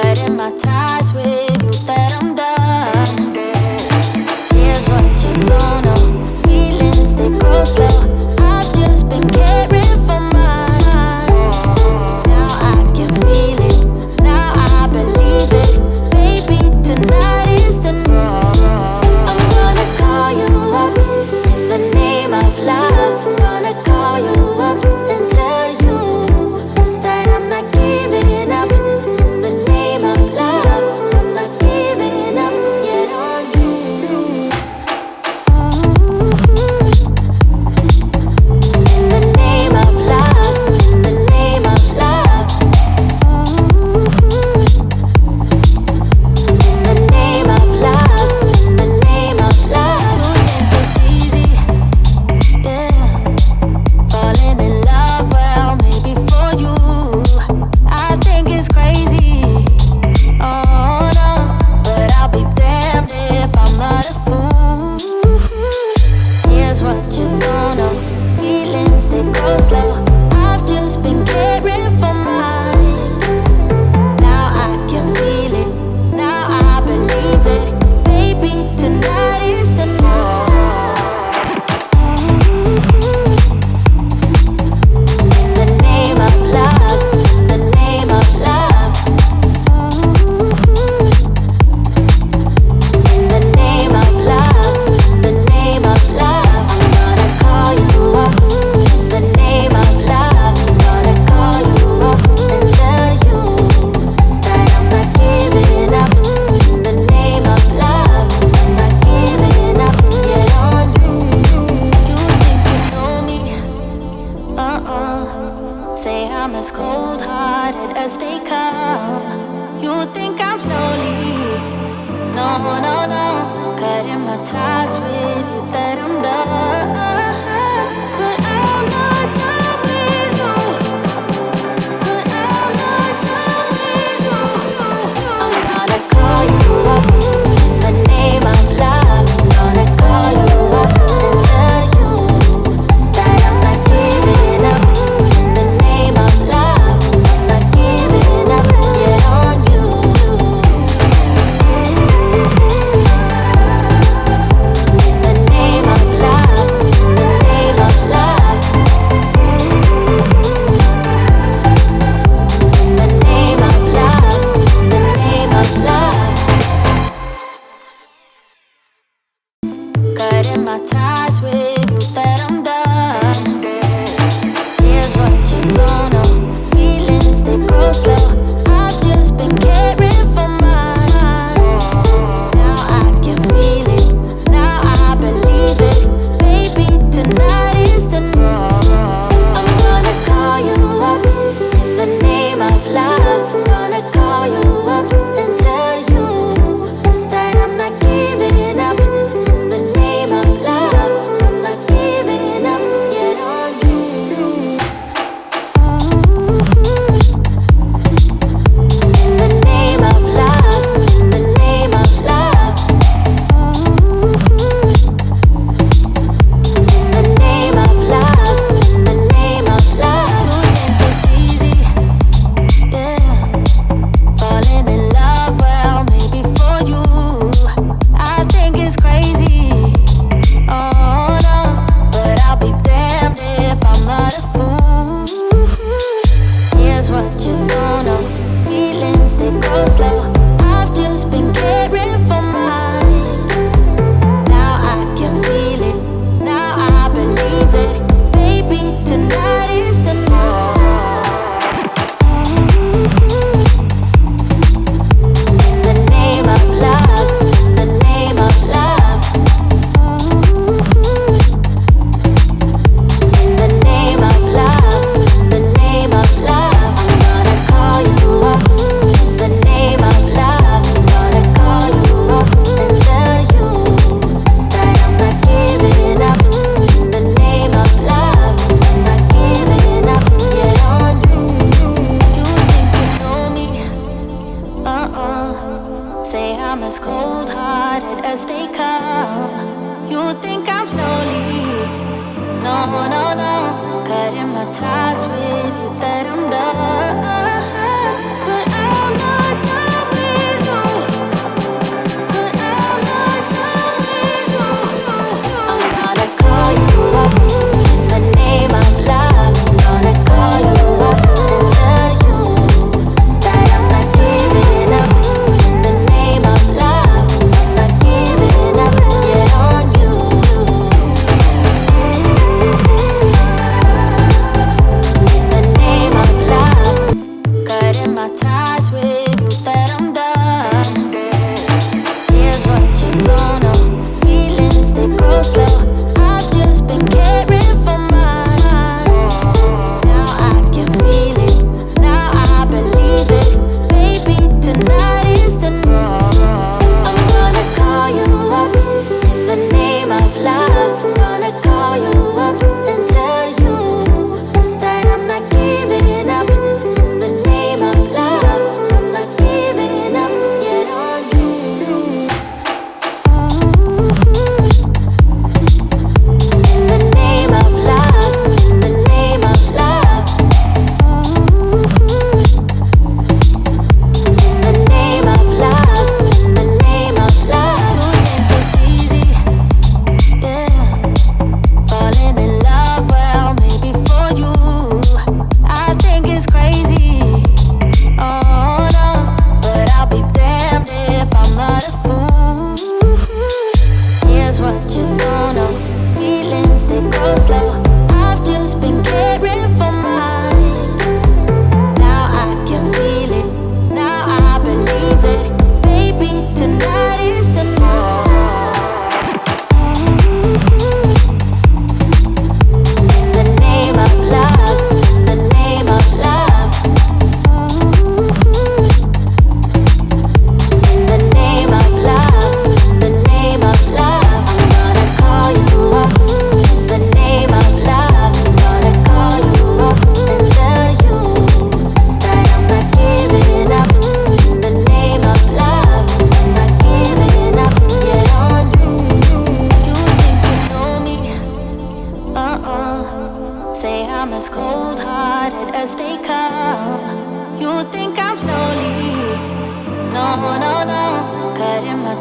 cutting my ties with you, that I'm done. Here's what you don't know, feelings they grow slow. I've just been caring for mine. Now I can feel it, now I believe it. Baby, tonight is the night. I'm gonna call you up in the name of love. Gonna call you up and tell you that I'm not giving up. In the name of love, I'm not giving up yet on you. In the name of love, in the name of love. In the name of love, in the name of love. You think it's easy, yeah, falling in love, well, maybe for you. I think it's crazy, oh no, but I'll be damned if I'm not a fool. Here's what you don't know, feelings they go slow. I've just been caring for mine. Now I can feel it, now I believe it. Baby, tonight is the night. In the name of love, in the name of love. In the name of love, in the name of love. I'm gonna call you up in the name of love. Gonna call you up and tell you that I'm not giving up. In the name of love, I'm not giving up yet on you. You think you know me? Say I'm as cold-hearted as they come. You think I'm slowly, no, no, no, cutting my ties with you, that I'm done. But I'm not done with you. But I'm not done with you. I'm gonna call you up in the name of love. Gonna call you up and tell you that I'm not giving up. In the name of love, I'm not giving up yet on you. In the name of love, in the name of love. In the name of love, in the name of love. Cutting my ties with you, that I'm done. Here's what you don't know, feelings they grow slow. I've just been caring for mine. Now I can feel it, now I believe it. Baby, tonight is the night. I'm gonna call you up in the name of love. Gonna call you up and tell you that I'm not giving up. In the name of love, I'm not giving up yet on you. In the name of love, in the name of love. In the name of love, in the name of love. You think it's easy, yeah, falling in love, well, maybe for you. I think it's crazy, oh no, but I'll be damned if I'm not a fool. Here's what you don't know, feelings they go slow. I've just been caring for mine. Now I can feel it, now I believe it. Baby, tonight is the night. In the name of love, in the name of love. In the name of love, in the name of love. I'm gonna call you up in the name of love. Gonna call you up and tell you that I'm not giving up. In the name of love, I'm not giving up yet on you. You think you know me? Say I'm as cold-hearted as they come. You think I'm slowly, no, no, no, cutting my ties with you, that I'm done. But I'm not done.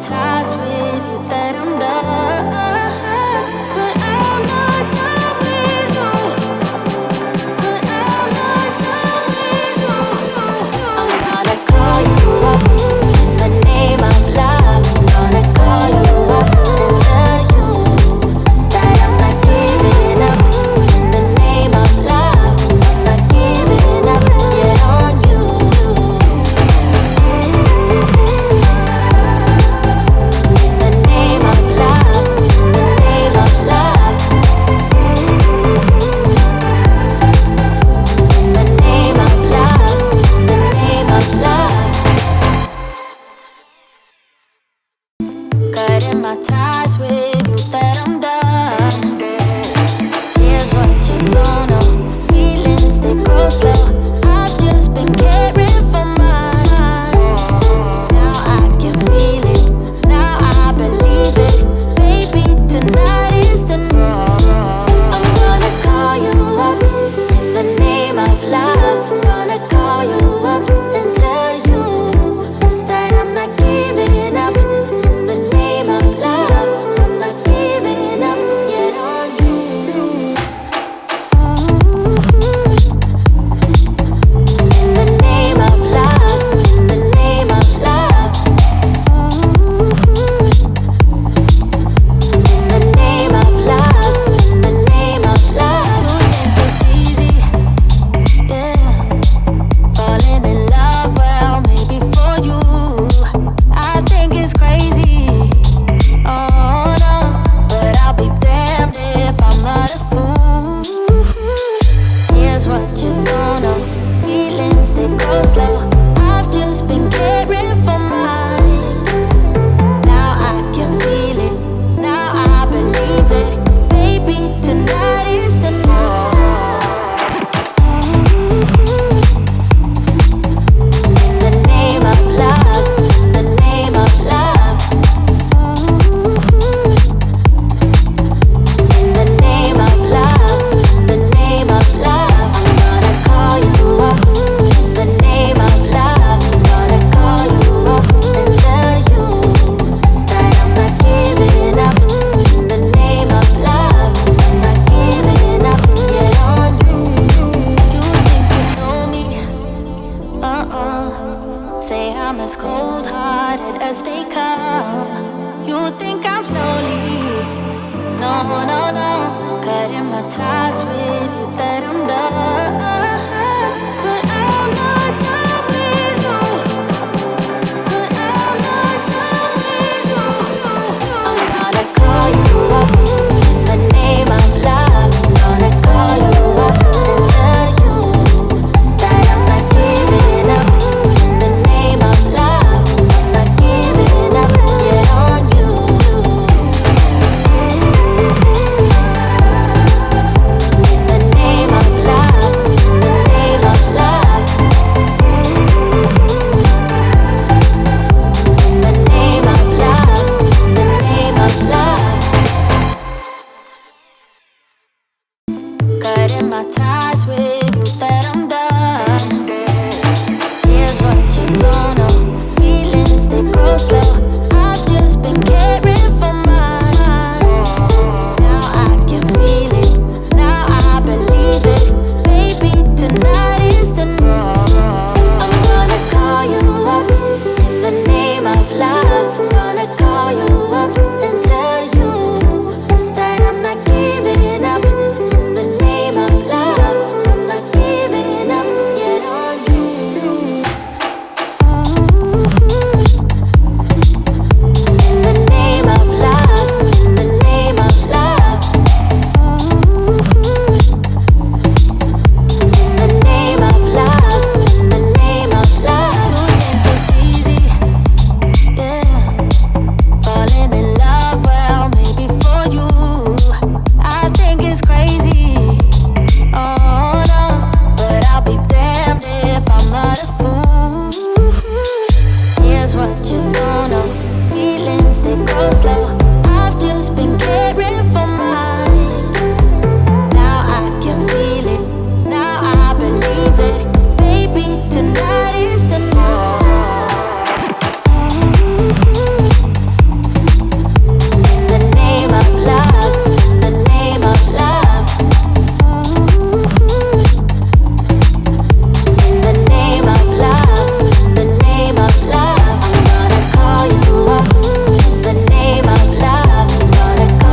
ties with you that I'm done. But I'm not done with you. But I'm not done with you. I'm gonna call you up in the name of love. Gonna call you up and tell you that I'm not giving up in the name of love. I'm not giving up yet on you. In the name of love, in the name of love. In the name of love, in the name of love. Cutting my ties with you that I'm done. Here's what you don't know. Feelings they grow slow. I've just been caring for mine. Now I can feel it. Now I believe it. Baby, tonight is the night. I'm gonna call you up in the name of love. Gonna call you up and tell you that I'm not giving up in the name of love. I'm not giving up yet on you. In the name of love, in the name of love. In the name of love, in the name of love. You think it's easy, yeah, falling in love, well, maybe for you. I think it's crazy, oh no, but I'll be damned if I'm not a fool. Here's what you don't know. Feelings they go slow. I've just been caring for mine. Now I can feel it. Now I believe it. Baby, tonight is the night. In the name of love, in the name of love. In the name of love, in the name of love. I'm gonna call you up in the name of love. Gonna call you up and tell you that I'm not giving up in the name of love. I'm not giving up yet on you. You think you know me? Say I'm as cold-hearted as they come. You think I'm slowly? No, no, no. Cutting my ties with you that I'm done.